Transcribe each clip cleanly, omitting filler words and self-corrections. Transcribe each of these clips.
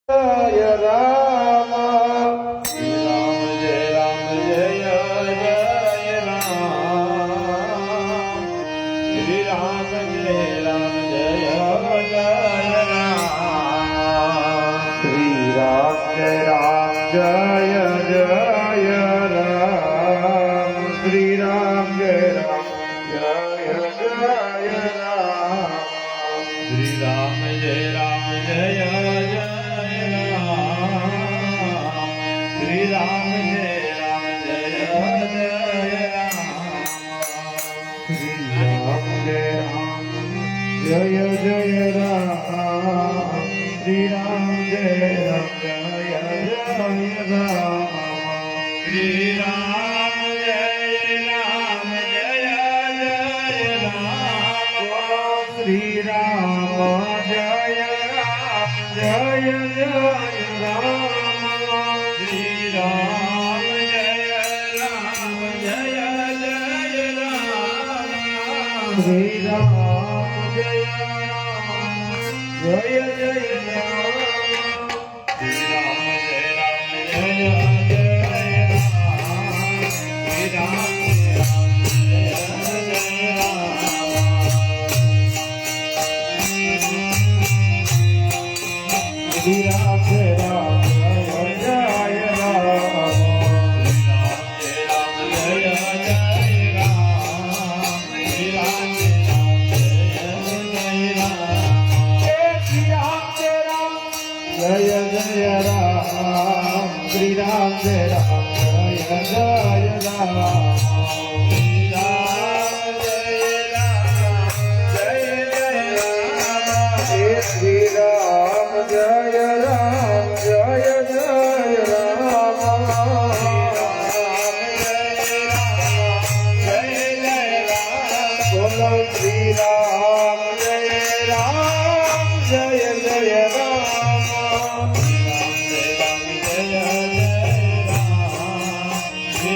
जय राम जय राम जय श्री राम जय राम जय श्री राम जय राम जय राम श्री राम जय राम जय राम श्री राम जय राम जय राम जय राम जय जय राम श्री राम जय राम जय राम श्री राम जय राम जय राम श्री राम जय राम जय राम श्री राम जय राम जय राम श्री राम जय राम जय राम श्री राम जय राम जय राम श्री राम जय राम जय राम श्री राम जय राम जय राम जय राम श्री राम जय राम जय राम श्री राम जय राम श्री राम जय राम जय राम बोलो श्री राम जय राम जय राम श्री राम जय राम जय राम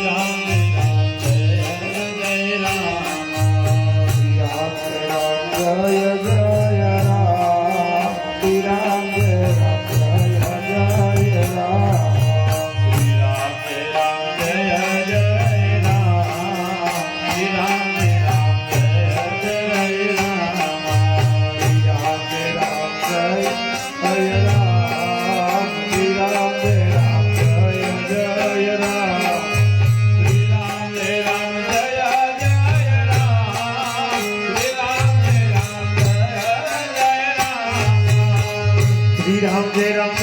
श्री राम जय राम जय राम श्री राम जय राम जय राम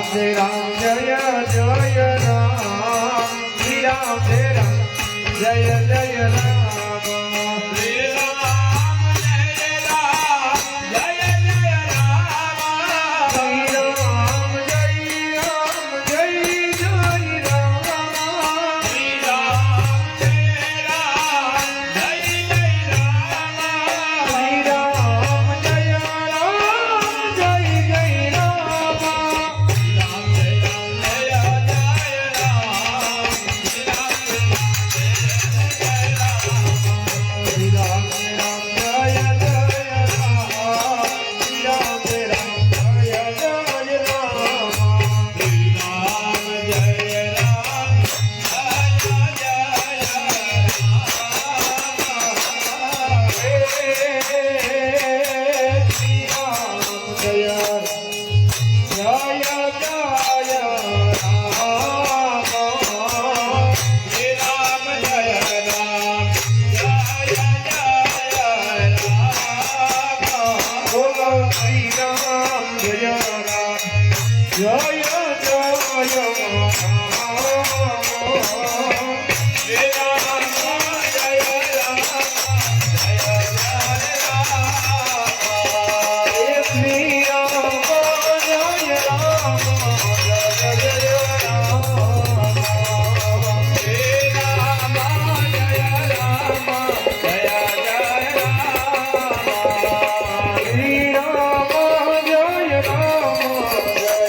श्री राम जय राम श्री राम जय राम जय राम श्री राम जय राम जय Ram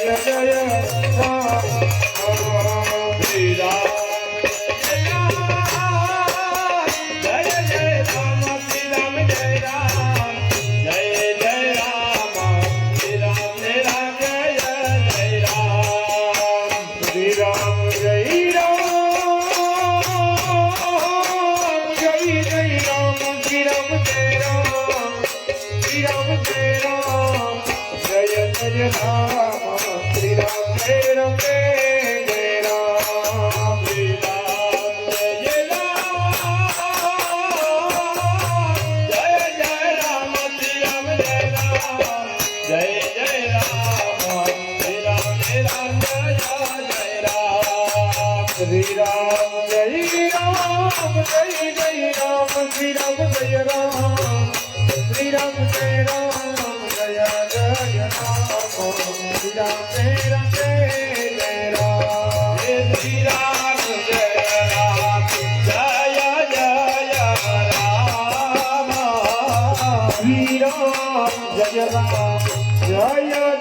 Jai Ram, Jai Ram, Jai Ram, Jai Ram, Jai Ram, Jai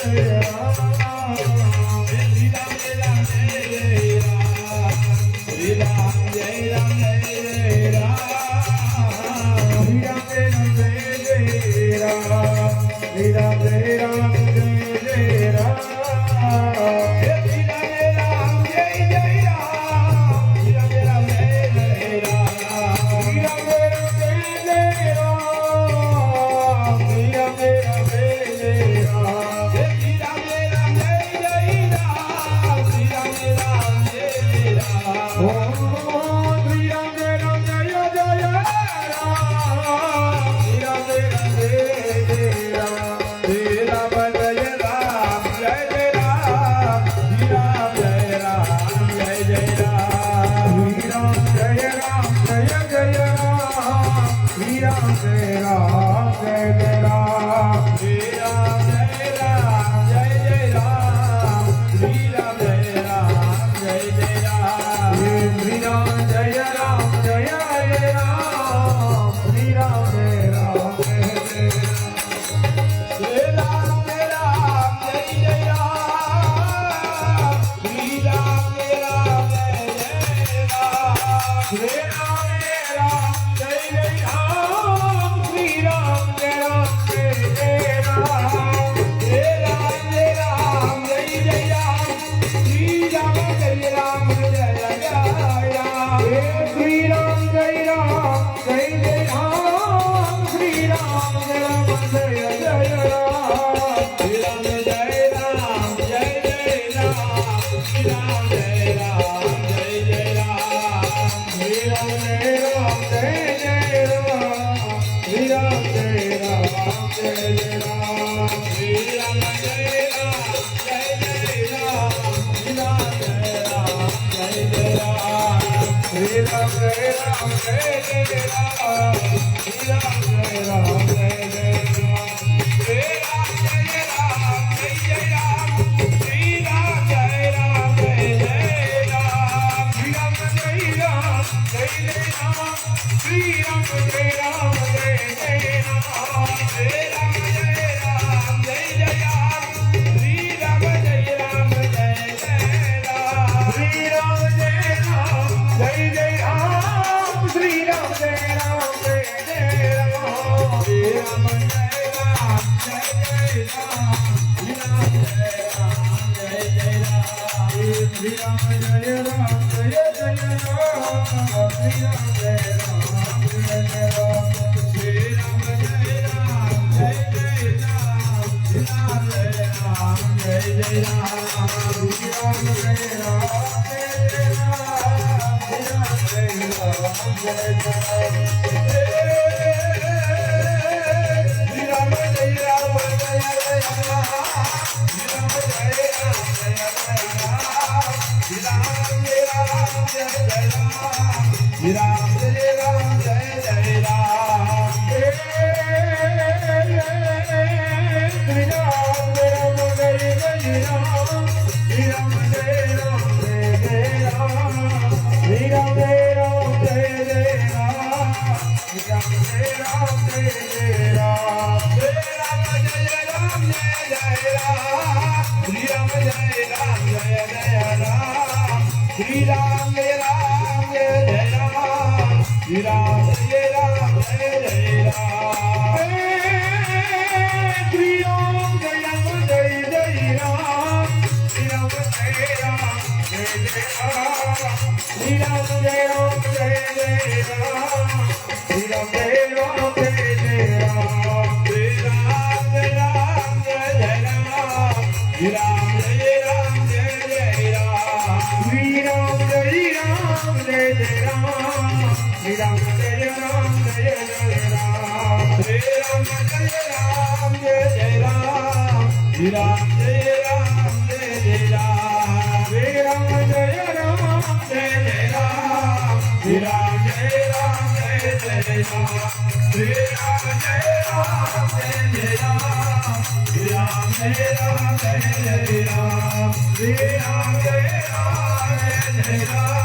Jai Ram, Jai Ram, Jai Ram, Jai Ram.